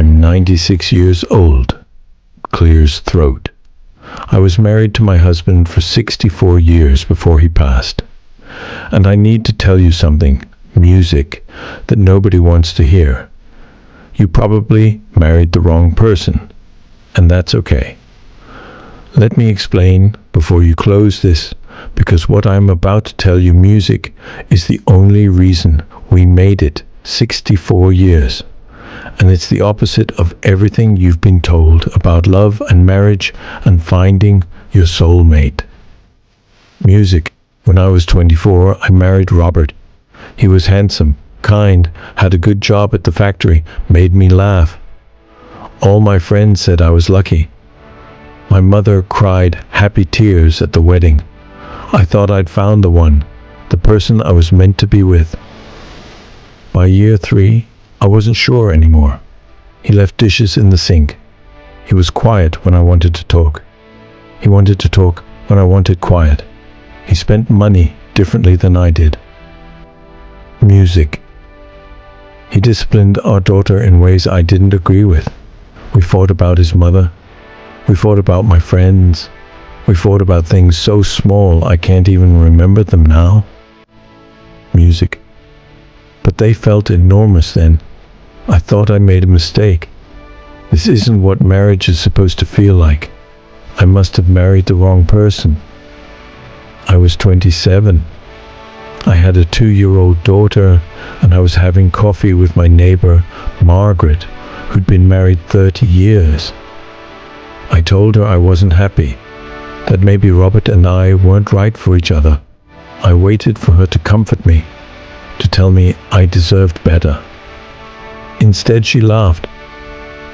I'm 96 years old. Clears throat. I was married to my husband for 64 years before he passed. And I need to tell you something, music, that nobody wants to hear. You probably married the wrong person, and that's okay. Let me explain before you close this, because what I'm about to tell you, music, is the only reason we made it 64 years. And it's the opposite of everything you've been told about love and marriage and finding your soulmate. Music. When I was 24, I married Robert. He was handsome, kind, had a good job at the factory, made me laugh. All my friends said I was lucky. My mother cried happy tears at the wedding. I thought I'd found the one, the person I was meant to be with. By year 3, I wasn't sure anymore. He left dishes in the sink. He was quiet when I wanted to talk. He wanted to talk when I wanted quiet. He spent money differently than I did. Music. He disciplined our daughter in ways I didn't agree with. We fought about his mother. We fought about my friends. We fought about things so small I can't even remember them now. Music. But they felt enormous then. I thought I made a mistake. This isn't what marriage is supposed to feel like. I must have married the wrong person. I was 27. I had a 2-year-old daughter, and I was having coffee with my neighbor, Margaret, who'd been married 30 years. I told her I wasn't happy, that maybe Robert and I weren't right for each other. I waited for her to comfort me, to tell me I deserved better. Instead, she laughed.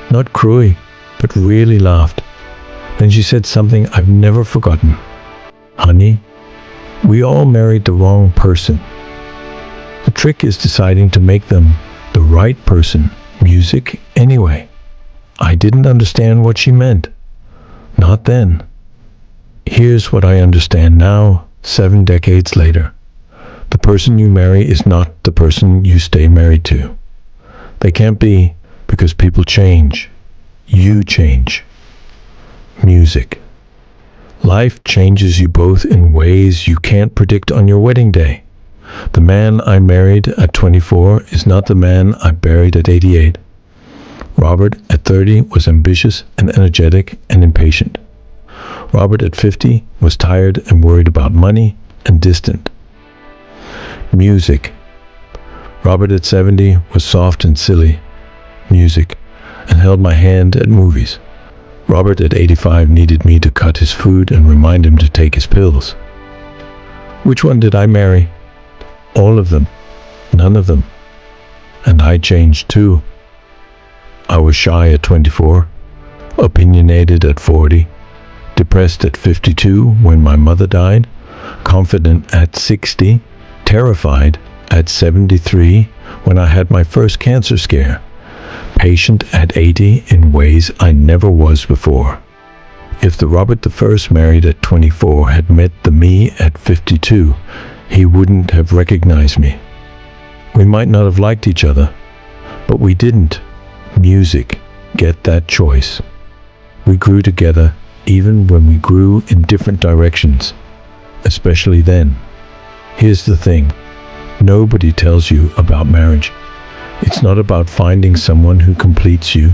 Not cruelly, but really laughed. Then she said something I've never forgotten. Honey, we all married the wrong person. The trick is deciding to make them the right person. Music, anyway. I didn't understand what she meant. Not then. Here's what I understand now, 7 decades later. The person you marry is not the person you stay married to. They can't be, because people change. You change. Music. Life changes you both in ways you can't predict on your wedding day. The man I married at 24 is not the man I buried at 88. Robert at 30 was ambitious and energetic and impatient. Robert at 50 was tired and worried about money and distant. Music. Robert at 70 was soft and silly. Music. And held my hand at movies. Robert at 85 needed me to cut his food and remind him to take his pills. Which one did I marry? All of them. None of them. And I changed too. I was shy at 24, opinionated at 40, depressed at 52 when my mother died, confident at 60, terrified at 73 when I had my first cancer scare, patient at 80 in ways I never was before. If the Robert I married at 24 had met the me at 52, he wouldn't have recognized me. We might not have liked each other, but we didn't. Music, get that choice. We grew together even when we grew in different directions, especially then. Here's the thing. Nobody tells you about marriage. It's not about finding someone who completes you.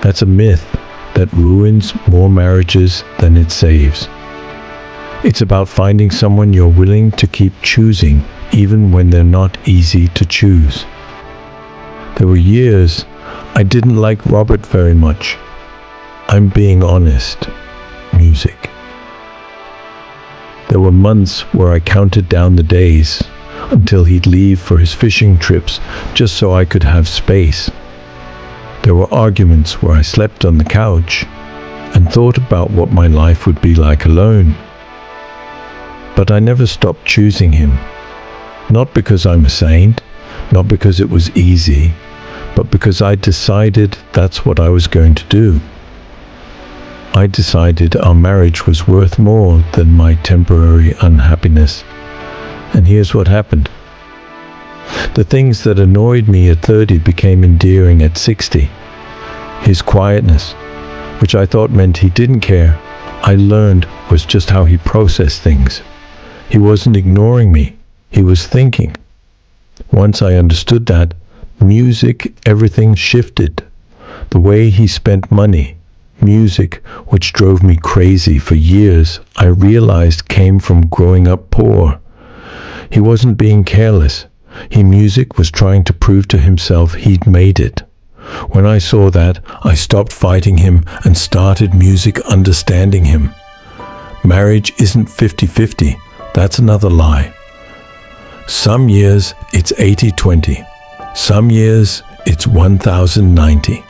That's a myth that ruins more marriages than it saves. It's about finding someone you're willing to keep choosing even when they're not easy to choose. There were years I didn't like Robert very much. I'm being honest. Music. There were months where I counted down the days until he'd leave for his fishing trips just so I could have space. There were arguments where I slept on the couch and thought about what my life would be like alone. But I never stopped choosing him. Not because I'm a saint, not because it was easy, but because I decided that's what I was going to do. I decided our marriage was worth more than my temporary unhappiness. And here's what happened. The things that annoyed me at 30 became endearing at 60. His quietness, which I thought meant he didn't care, I learned was just how he processed things. He wasn't ignoring me, he was thinking. Once I understood that, music, everything shifted. The way he spent money, music, which drove me crazy for years, I realized came from growing up poor. He wasn't being careless. Music was trying to prove to himself he'd made it. When I saw that, I stopped fighting him and started music understanding him. Marriage isn't 50-50. That's another lie. Some years it's 80-20. Some years it's 1090.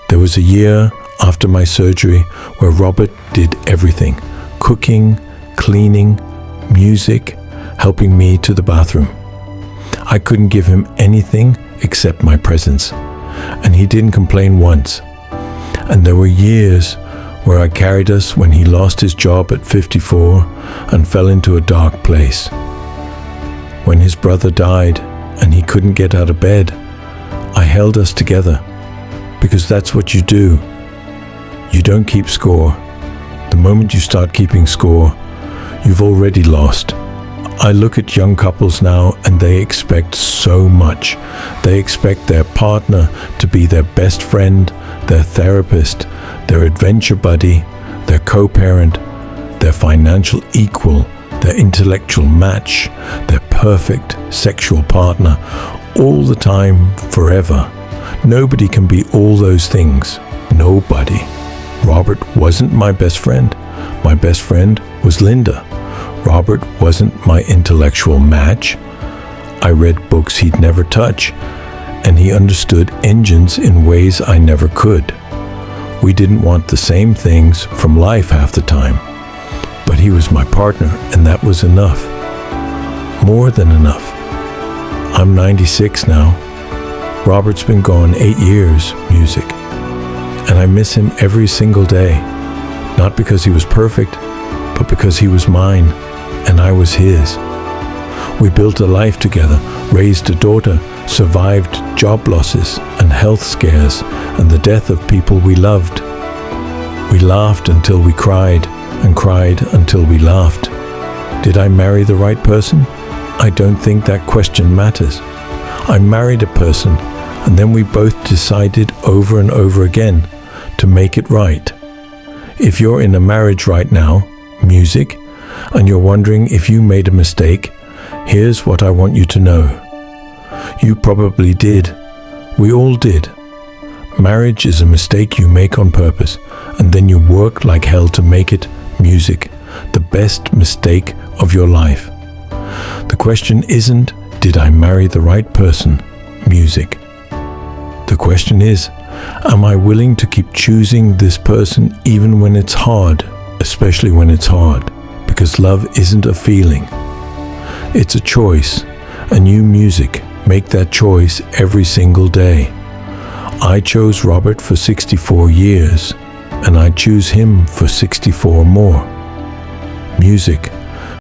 There was a year after my surgery where Robert did everything: cooking, cleaning, music, helping me to the bathroom. I couldn't give him anything except my presence, and he didn't complain once. And there were years where I carried us when he lost his job at 54 and fell into a dark place. When his brother died and he couldn't get out of bed, I held us together, because that's what you do. You don't keep score. The moment you start keeping score, you've already lost. I look at young couples now and they expect so much. They expect their partner to be their best friend, their therapist, their adventure buddy, their co-parent, their financial equal, their intellectual match, their perfect sexual partner, all the time, forever. Nobody can be all those things. Nobody. Robert wasn't my best friend. My best friend was Linda. Robert wasn't my intellectual match. I read books he'd never touch, and he understood engines in ways I never could. We didn't want the same things from life half the time, but he was my partner, and that was enough. More than enough. I'm 96 now. Robert's been gone 8 years, music, and I miss him every single day, not because he was perfect, but because he was mine and I was his. We built a life together, raised a daughter, survived job losses and health scares and the death of people we loved. We laughed until we cried and cried until we laughed. Did I marry the right person? I don't think that question matters. I married a person, and then we both decided over and over again to make it right. If you're in a marriage right now, music, and you're wondering if you made a mistake, here's what I want you to know. You probably did. We all did. Marriage is a mistake you make on purpose, and then you work like hell to make it, music, the best mistake of your life. The question isn't, did I marry the right person, music? The question is, am I willing to keep choosing this person even when it's hard, especially when it's hard? Because love isn't a feeling. It's a choice, and you, music, make that choice every single day. I chose Robert for 64 years, and I choose him for 64 more. Music